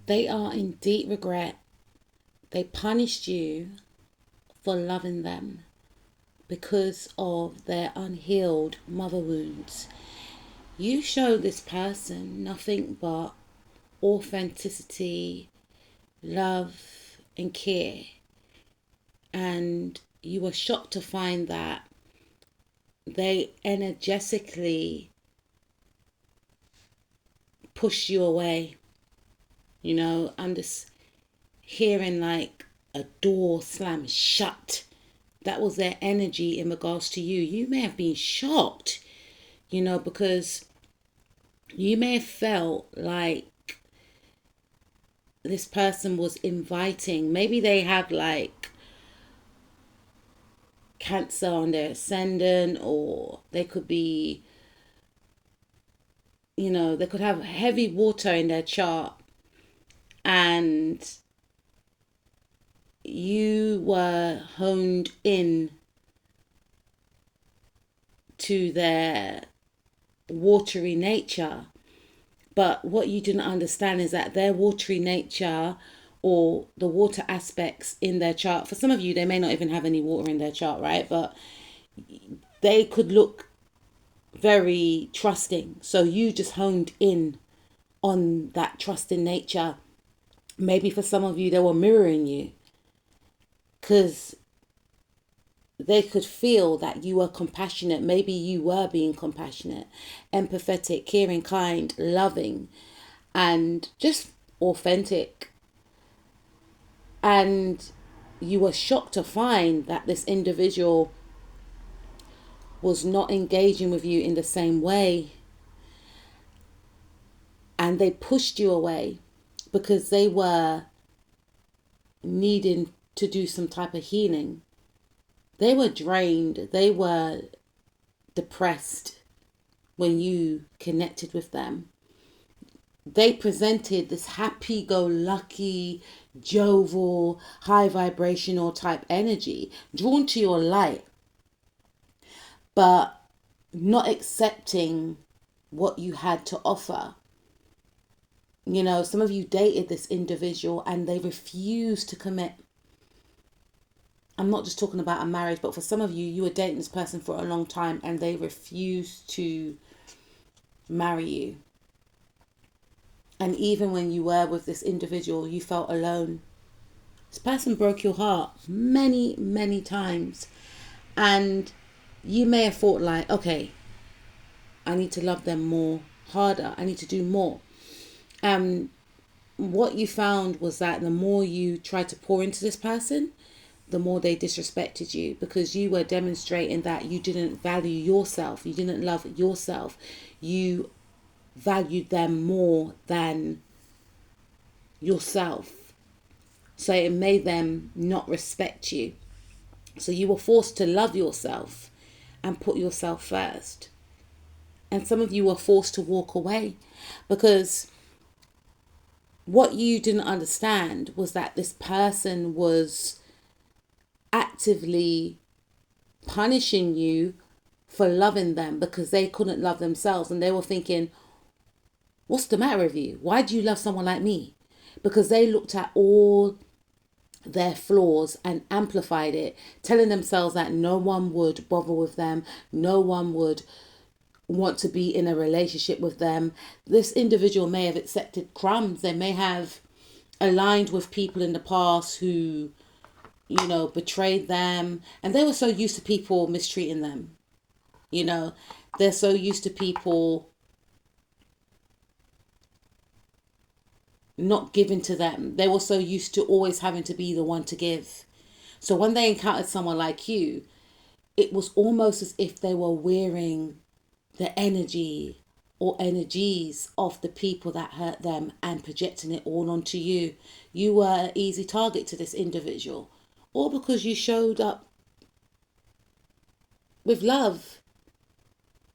They are in deep regret. They punished you for loving them because of their unhealed mother wounds. You show this person nothing but authenticity, love, and care. And you were shocked to find that they energetically push you away. I'm just hearing like a door slam shut. That was their energy in regards to you. You may have been shocked, because you may have felt like this person was inviting. Maybe they have like Cancer on their ascendant, or they could be, they could have heavy water in their chart, and you were honed in to their watery nature. But what you didn't understand is that their watery nature, or the water aspects in their chart, for some of you, they may not even have any water in their chart, right? But they could look very trusting. So you just honed in on that trusting nature. Maybe for some of you, they were mirroring you because they could feel that you were compassionate. Maybe you were being compassionate, empathetic, caring, kind, loving, and just authentic. And you were shocked to find that this individual was not engaging with you in the same way. And they pushed you away because they were needing to do some type of healing. They were drained. They were depressed when you connected with them. They presented this happy-go-lucky, jovial, high vibrational type energy, drawn to your light, but not accepting what you had to offer. Some of you dated this individual and they refused to commit. I'm not just talking about a marriage, but for some of you, you were dating this person for a long time and they refused to marry you. And even when you were with this individual, you felt alone. This person broke your heart many, many times. And you may have thought like, okay, I need to love them more, harder. I need to do more. What you found was that the more you tried to pour into this person, the more they disrespected you, because you were demonstrating that you didn't value yourself. You didn't love yourself. You valued them more than yourself. So it made them not respect you. So you were forced to love yourself and put yourself first. And some of you were forced to walk away because what you didn't understand was that this person was actively punishing you for loving them because they couldn't love themselves. And they were thinking, what's the matter with you? Why do you love someone like me? Because they looked at all their flaws and amplified it, telling themselves that no one would bother with them. No one would want to be in a relationship with them. This individual may have accepted crumbs. They may have aligned with people in the past who, betrayed them. And they were so used to people mistreating them. They're so used to people not giving to them. They were so used to always having to be the one to give. So when they encountered someone like you, it was almost as if they were wearing the energy or energies of the people that hurt them and projecting it all onto you. You were an easy target to this individual, all because you showed up with love,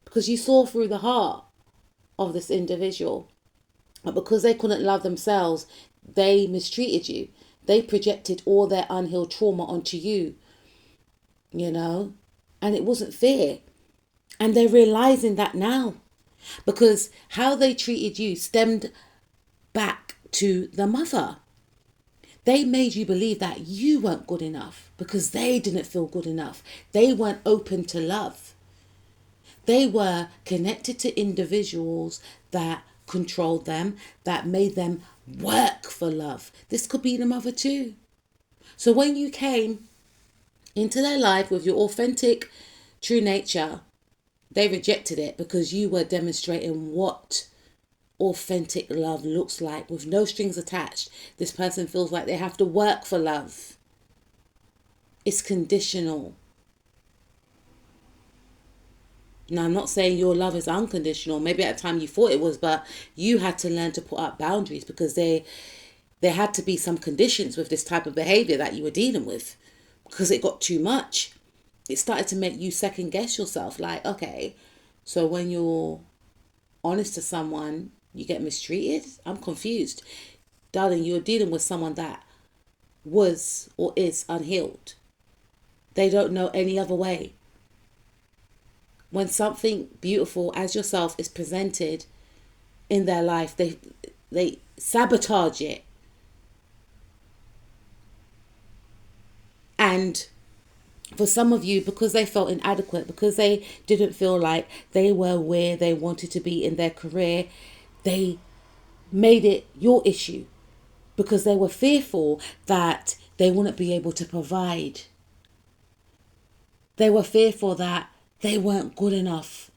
because you saw through the heart of this individual. But because they couldn't love themselves, they mistreated you. They projected all their unhealed trauma onto you, and it wasn't fair. And they're realizing that now, because how they treated you stemmed back to the mother. They made you believe that you weren't good enough because they didn't feel good enough. They weren't open to love. They were connected to individuals that controlled them, that made them work for love. This could be the mother too. So when you came into their life with your authentic, true nature, they rejected it because you were demonstrating what authentic love looks like with no strings attached. This person feels like they have to work for love. It's conditional. Now, I'm not saying your love is unconditional. Maybe at a time you thought it was, but you had to learn to put up boundaries because there had to be some conditions with this type of behavior that you were dealing with because it got too much. It started to make you second guess yourself. Like, okay, so when you're honest to someone, you get mistreated? I'm confused. Darling, you're dealing with someone that was or is unhealed. They don't know any other way. When something beautiful as yourself is presented in their life, they sabotage it. And for some of you, because they felt inadequate, because they didn't feel like they were where they wanted to be in their career, they made it your issue because they were fearful that they wouldn't be able to provide. They were fearful that they weren't good enough.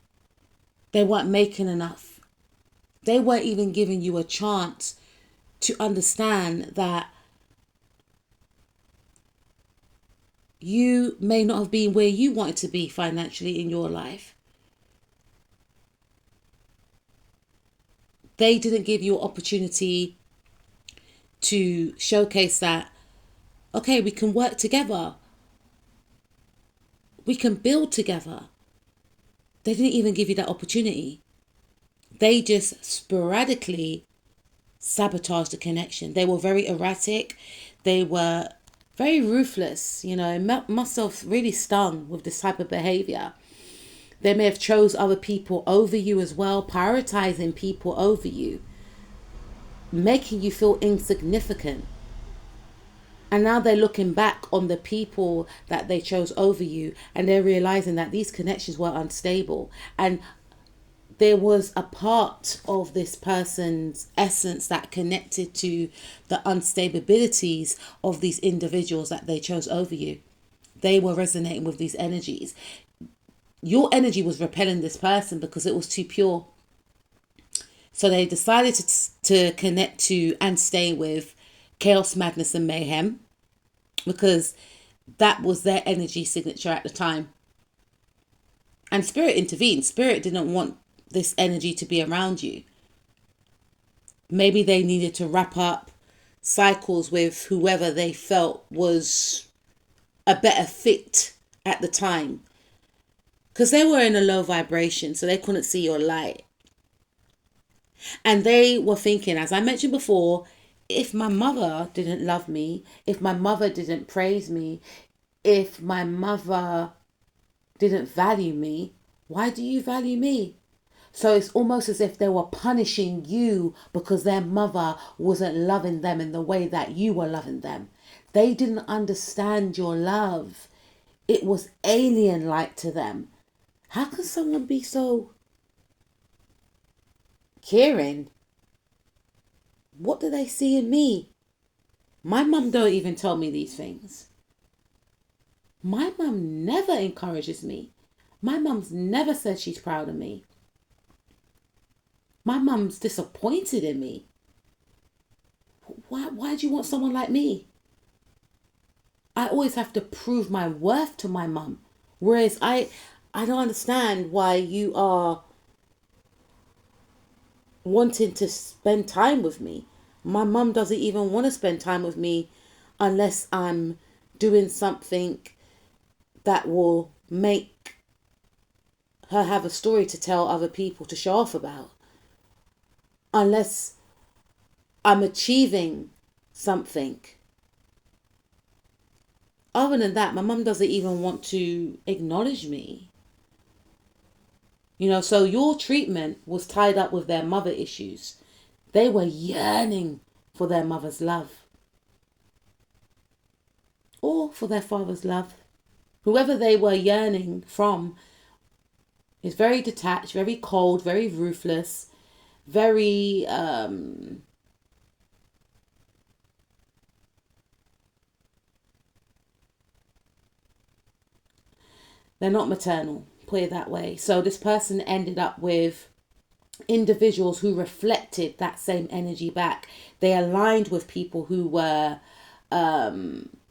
They weren't making enough. They weren't even giving you a chance to understand that you may not have been where you wanted to be financially in your life. They didn't give you an opportunity to showcase that, okay, we can work together. We can build together. They didn't even give you that opportunity. They just sporadically sabotaged the connection. They were very erratic. They were very ruthless. Must have really stung with this type of behavior. They may have chose other people over you as well, prioritizing people over you, making you feel insignificant. And now they're looking back on the people that they chose over you and they're realizing that these connections were unstable. And there was a part of this person's essence that connected to the unstabilities of these individuals that they chose over you. They were resonating with these energies. Your energy was repelling this person because it was too pure. So they decided to connect to and stay with chaos, madness, and mayhem because that was their energy signature at the time. And spirit intervened. Spirit didn't want this energy to be around you. Maybe they needed to wrap up cycles with whoever they felt was a better fit at the time. Because they were in a low vibration, so they couldn't see your light. And they were thinking, as I mentioned before, if my mother didn't love me, if my mother didn't praise me, if my mother didn't value me, why do you value me? So it's almost as if they were punishing you because their mother wasn't loving them in the way that you were loving them. They didn't understand your love. It was alien-like to them. How can someone be so caring? What do they see in me? My mum don't even tell me these things. My mum never encourages me. My mum's never said she's proud of me. My mum's disappointed in me. Why do you want someone like me? I always have to prove my worth to my mum. Whereas I don't understand why you are wanting to spend time with me. My mum doesn't even want to spend time with me unless I'm doing something that will make her have a story to tell other people to show off about. Unless I'm achieving something. Other than that, my mum doesn't even want to acknowledge me. So your treatment was tied up with their mother issues. They were yearning for their mother's love or for their father's love. Whoever they were yearning from is very detached, very cold, very ruthless, very they're not maternal, put it that way. So this person ended up with individuals who reflected that same energy back. They aligned with people who were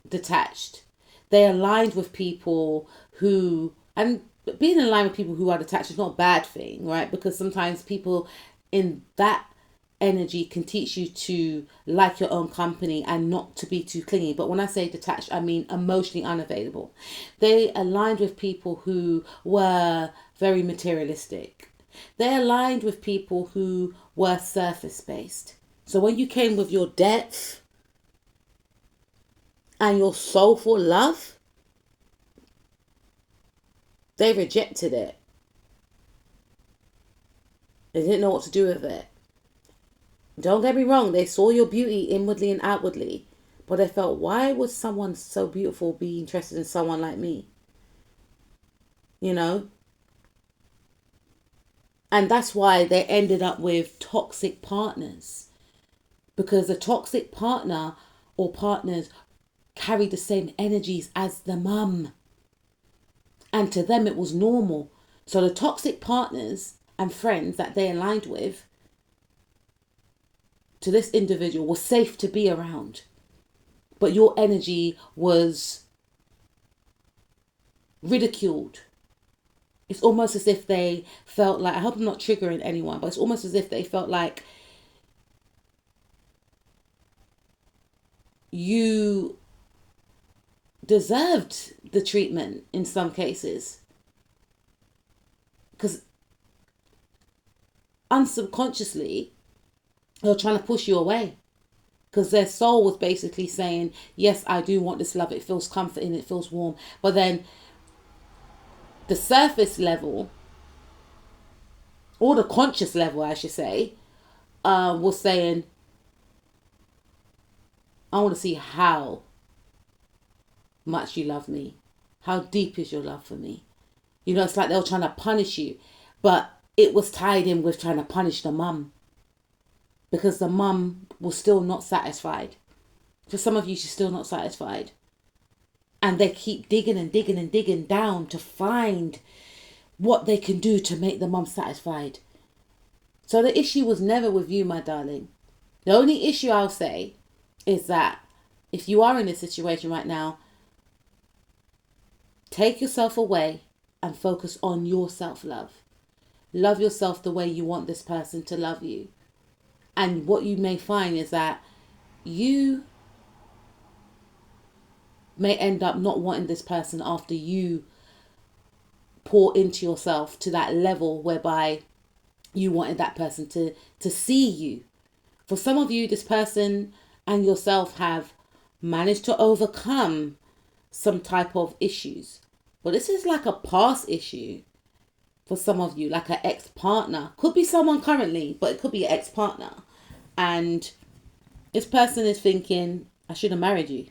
detached. They aligned with people who, and being in line with people who are detached is not a bad thing, right? Because sometimes people in that energy can teach you to like your own company and not to be too clingy. But when I say detached, I mean emotionally unavailable. They aligned with people who were very materialistic. They aligned with people who were surface based. So when you came with your depth and your soulful love, they rejected it. They didn't know what to do with it. Don't get me wrong, they saw your beauty inwardly and outwardly, but they felt, why would someone so beautiful be interested in someone like me? You know? And that's why they ended up with toxic partners. Because the toxic partner or partners carry the same energies as the mum. And to them it was normal. So the toxic partners and friends that they aligned with, to this individual, was safe to be around. But your energy was ridiculed. It's almost as if they felt like, I hope I'm not triggering anyone, but it's almost as if they felt like you deserved the treatment in some cases. Because unsubconsciously, they're trying to push you away. Because their soul was basically saying, yes, I do want this love. It feels comforting, it feels warm. But then the surface level, or the conscious level, I should say, was saying, I want to see how much you love me. How deep is your love for me? You know, it's like they were trying to punish you. But it was tied in with trying to punish the mum. Because the mum was still not satisfied. For some of you, she's still not satisfied. And they keep digging and digging and digging down to find what they can do to make the mum satisfied. So the issue was never with you, my darling. The only issue I'll say is that if you are in this situation right now, take yourself away and focus on your self-love. Love yourself the way you want this person to love you. And what you may find is that you may end up not wanting this person after you pour into yourself to that level whereby you wanted that person to see you. For some of you, this person and yourself have managed to overcome some type of issues. But this is like a past issue for some of you, like an ex-partner. Could be someone currently, but it could be an ex-partner. And this person is thinking, I should have married you.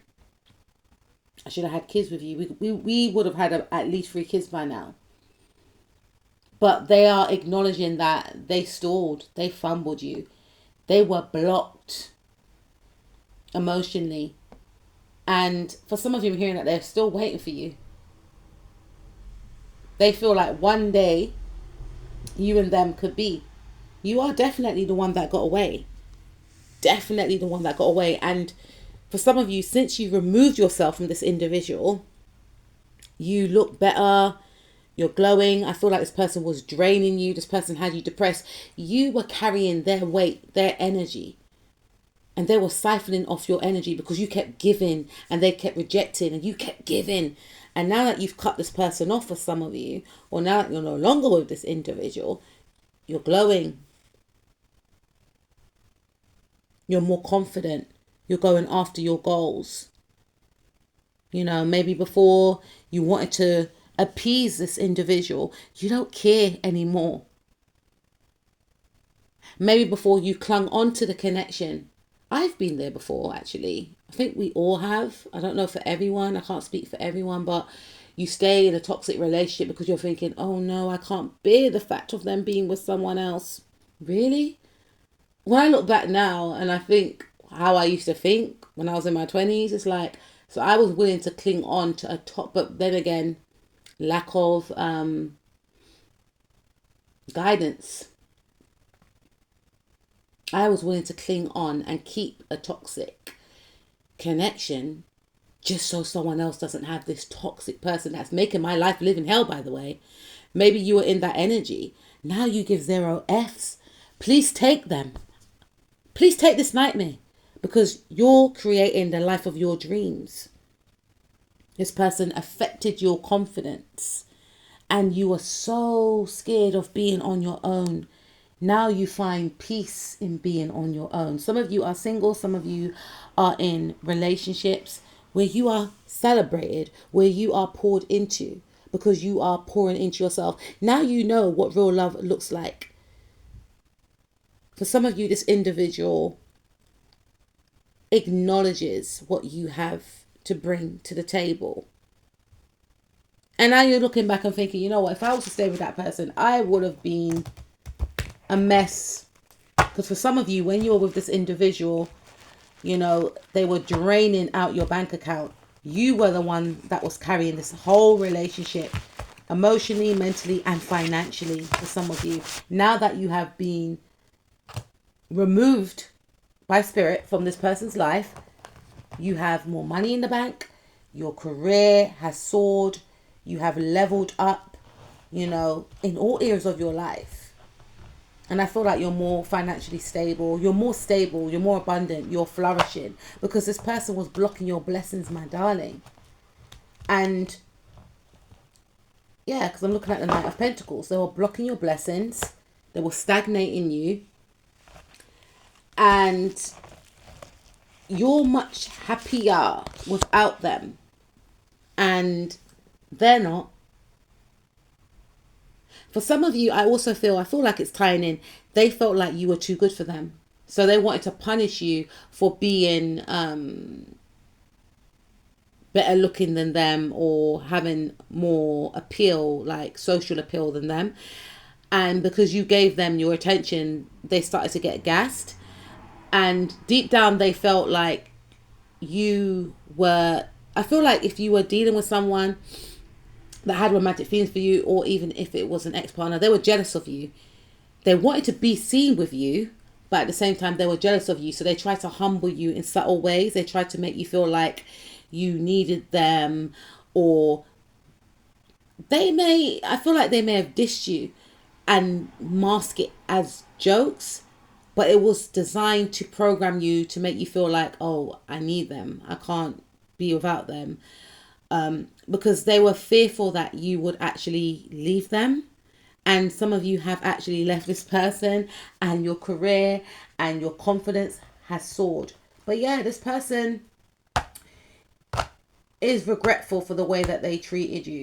I should have had kids with you. We would have had at least 3 kids by now. But they are acknowledging that they stalled. They fumbled you. They were blocked emotionally. And for some of you, I'm hearing that they're still waiting for you. They feel like one day you and them could be. You are definitely the one that got away. Definitely the one that got away. And for some of you, since you removed yourself from this individual, you look better. You're glowing. I feel like this person was draining you. This person had you depressed. You were carrying their weight, their energy. And they were siphoning off your energy because you kept giving and they kept rejecting and you kept giving. And now that you've cut this person off for some of you, or now that you're no longer with this individual, you're glowing. You're more confident. You're going after your goals. You know, maybe before you wanted to appease this individual, you don't care anymore. Maybe before you clung on to the connection I've been there before, actually. I think we all have. I don't know for everyone. I can't speak for everyone, but you stay in a toxic relationship because you're thinking, oh no, I can't bear the fact of them being with someone else. Really? When I look back now and I think how I used to think when I was in my 20s, it's like, so I was willing to cling on to a top, but then again, lack of guidance. I was willing to cling on and keep a toxic connection just so someone else doesn't have this toxic person that's making my life live in hell, by the way. Maybe you were in that energy. Now you give 0 Fs. Please take them. Please take this nightmare because you're creating the life of your dreams. This person affected your confidence and you were so scared of being on your own. Now you find peace in being on your own. Some of you are single, some of you are in relationships where you are celebrated, where you are poured into because you are pouring into yourself. Now you know what real love looks like. For some of you, this individual acknowledges what you have to bring to the table. And now you're looking back and thinking, you know what, if I was to stay with that person, I would have been a mess. Because for some of you, when you were with this individual, you know, they were draining out your bank account. You were the one that was carrying this whole relationship, emotionally, mentally, and financially. For some of you, now that you have been removed by spirit from this person's life, you have more money in the bank, your career has soared, you have leveled up, you know, in all areas of your life. And I feel like you're more financially stable, you're more abundant, you're flourishing because this person was blocking your blessings, my darling. And yeah, because I'm looking at the Knight of Pentacles. They were blocking your blessings, they were stagnating you, and you're much happier without them. And they're not. For some of you, I feel like it's tying in. They felt like you were too good for them. So they wanted to punish you for being better looking than them or having more appeal, like social appeal than them. And because you gave them your attention, they started to get gassed. And deep down, they felt like I feel like if you were dealing with someone that had romantic feelings for you, or even if it was an ex-partner, they were jealous of you. They wanted to be seen with you, but at the same time, they were jealous of you. So they tried to humble you in subtle ways. They tried to make you feel like you needed them, or I feel like they may have dissed you and mask it as jokes, but it was designed to program you to make you feel like, oh, I need them. I can't be without them. Because they were fearful that you would actually leave them. And some of you have actually left this person and your career and your confidence has soared. But yeah, this person is regretful for the way that they treated you.